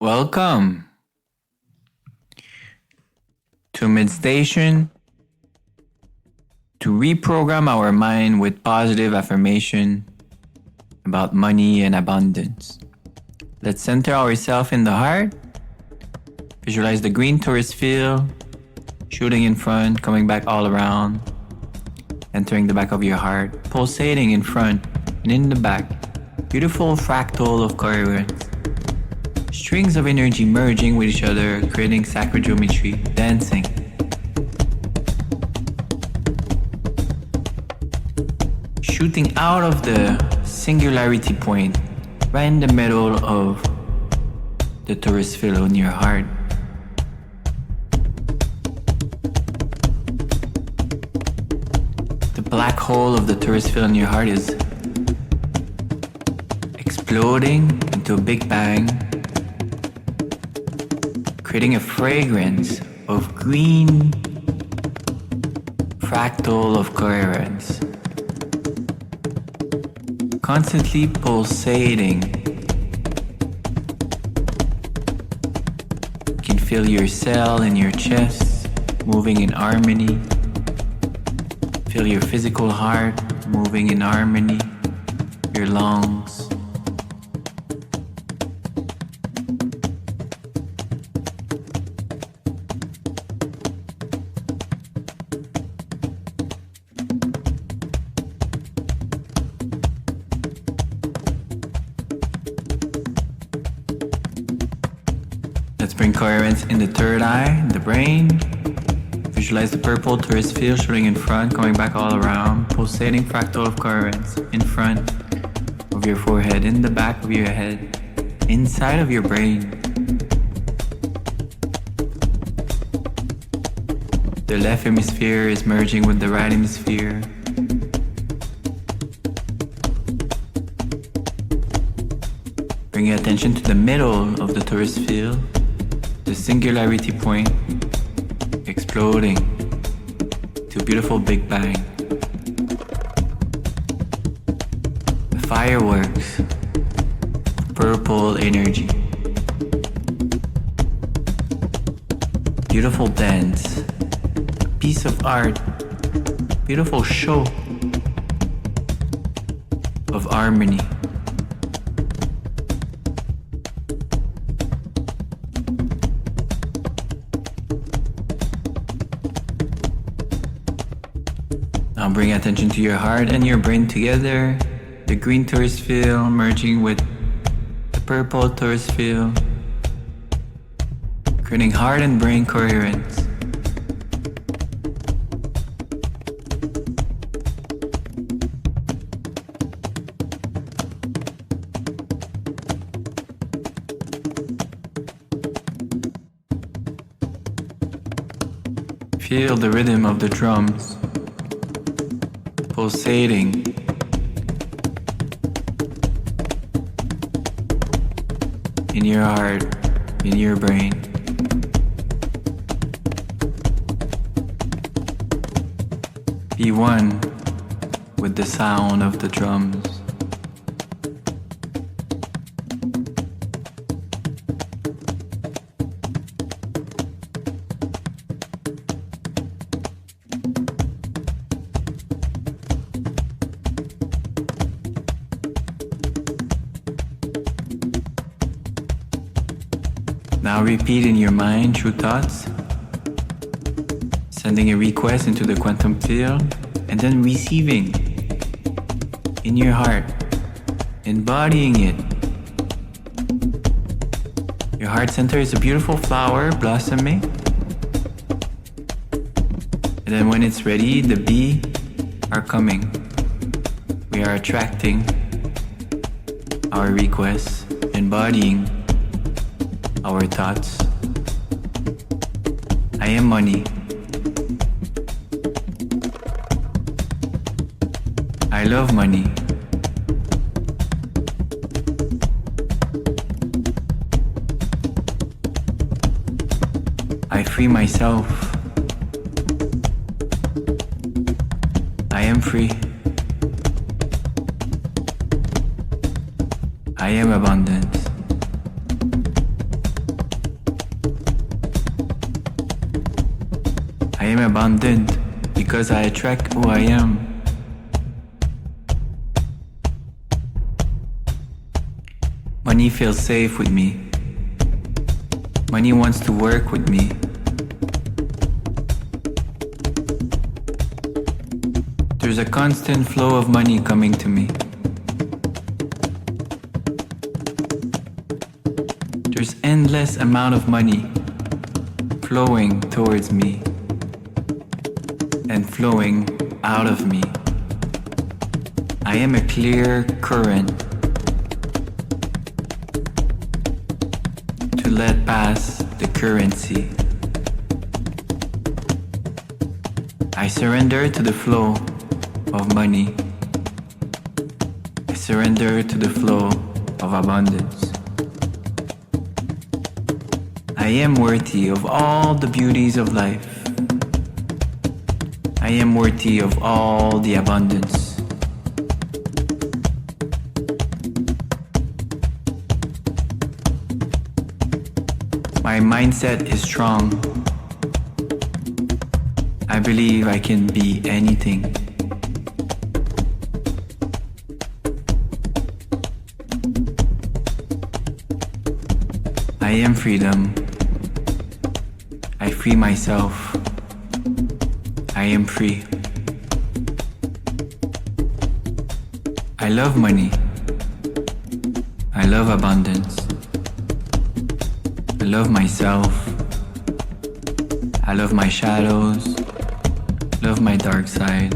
Welcome to meditation to reprogram our mind with positive affirmation about money and abundance. Let's center ourselves in the heart. Visualize the green torus field, shooting in front, coming back all around, entering the back of your heart, pulsating in front and in the back. Beautiful fractal of coherence. Strings of energy merging with each other, creating sacred geometry, dancing. Shooting out of the singularity point, right in the middle of the torus field in your heart. The black hole of the torus field in your heart is exploding into a big bang, creating a fragrance of green fractal of coherence, constantly pulsating. You can feel your cell in your chest moving in harmony. Feel your physical heart moving in harmony, your lungs. Let's bring coherence in the third eye, the brain. Visualize the purple torus field shooting in front, coming back all around, pulsating fractal of coherence in front of your forehead, in the back of your head, inside of your brain. The left hemisphere is merging with the right hemisphere. Bring your attention to the middle of the torus field, the singularity point, exploding to a beautiful big bang. The fireworks, purple energy. Beautiful dance, piece of art, beautiful show of harmony. Now bring attention to your heart and your brain together. The green torus field merging with the purple torus field, creating heart and brain coherence. Feel the rhythm of the drums pulsating. In your heart, in your brain. Be one with the sound of the drums. Now repeat in your mind true thoughts, sending a request into the quantum field, and then receiving in your heart, embodying it. Your heart center is a beautiful flower blossoming, and then when it's ready, the bee are coming. We are attracting our requests, embodying our thoughts. I am money. I love money. I free myself. I am free. I am abundance. am abundant because I attract who I am. Money feels safe with me. Money wants to work with me. There's a constant flow of money coming to me. There's endless amount of money flowing towards me and flowing out of me. I am a clear current to let pass the currency. I surrender to the flow of money. I surrender to the flow of abundance. I am worthy of all the beauties of life. I am worthy of all the abundance. My mindset is strong. I believe I can be anything. I am freedom. I free myself. I am free. I love money. I love abundance. I love myself. I love my shadows. Love my dark side.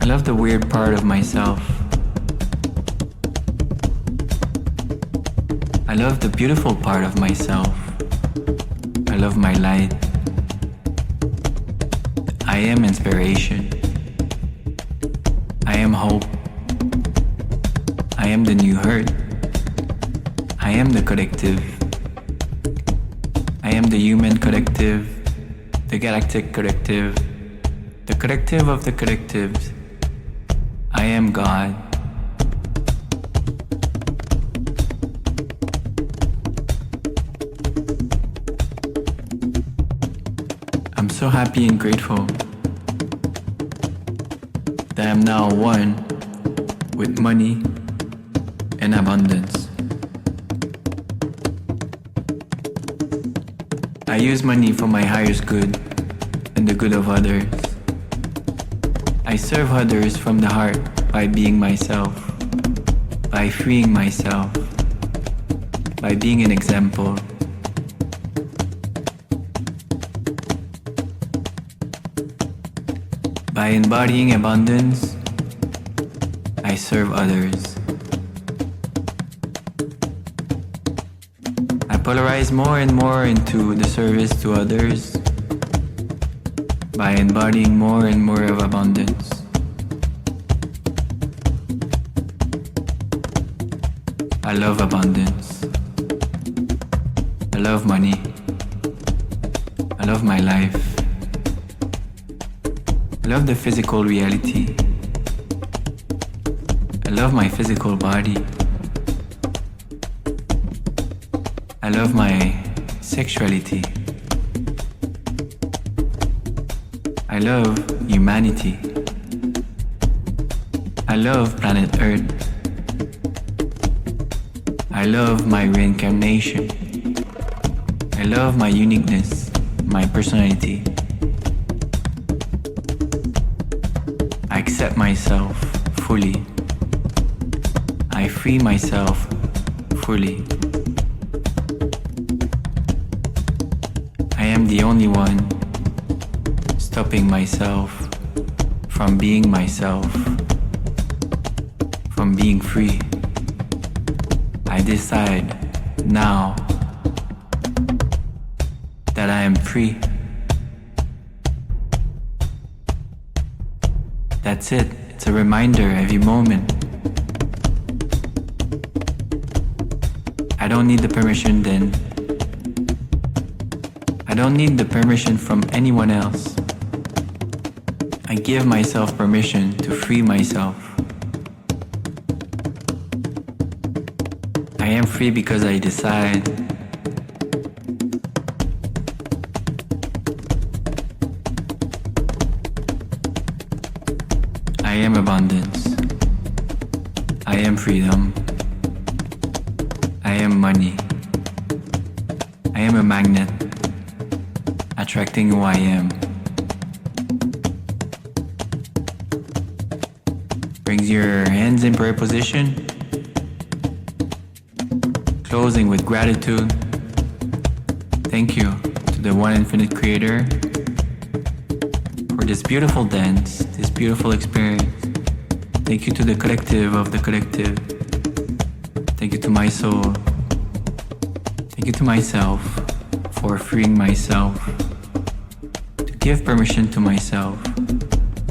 I love the weird part of myself. I love the beautiful part of myself. I love my light. I am inspiration. I am hope. I am the new hurt. I am the collective. I am the human collective, the galactic collective, the collective of the collectives. I am God. I'm so happy and grateful that I'm now one with money and abundance. I use money for my highest good and the good of others. I serve others from the heart by being myself, by freeing myself, by being an example. By embodying abundance, I serve others. I polarize more and more into the service to others by embodying more and more of abundance. I love abundance. I love money. I love my life. I love the physical reality. I love my physical body. I love my sexuality. I love humanity. I love planet Earth. I love my reincarnation. I love my uniqueness, my personality. I accept myself fully. I free myself fully. I am the only one stopping myself from being myself, from being free. I decide now that I am free. That's it. It's a reminder every moment. I don't need the permission then. I don't need the permission from anyone else. I give myself permission to free myself. I am free because I decide. I am money. I am a magnet, attracting who I am. Brings your hands in prayer position, closing with gratitude. Thank you to the One Infinite Creator for this beautiful dance, this beautiful experience. Thank you to the collective of the collective. Thank you to my soul. Thank you to myself for freeing myself, to give permission to myself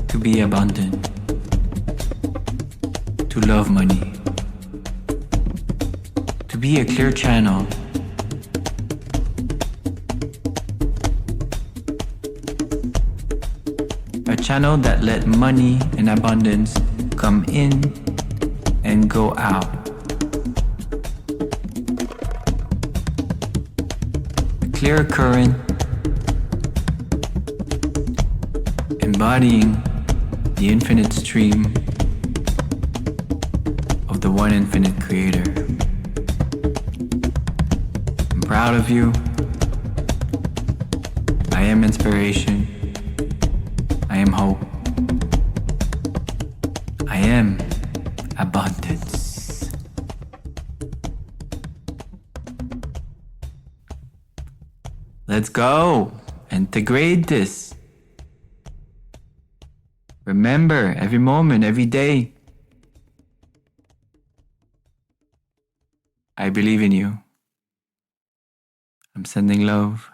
to be abundant, to love money, to be a clear channel, a channel that let money and abundance come in and go out. A clear current embodying the infinite stream of the One Infinite Creator. I'm proud of you. I am inspiration. I am hope. I am abundance. Let's go. Integrate this. Remember, every moment, every day, I believe in you. I'm sending love.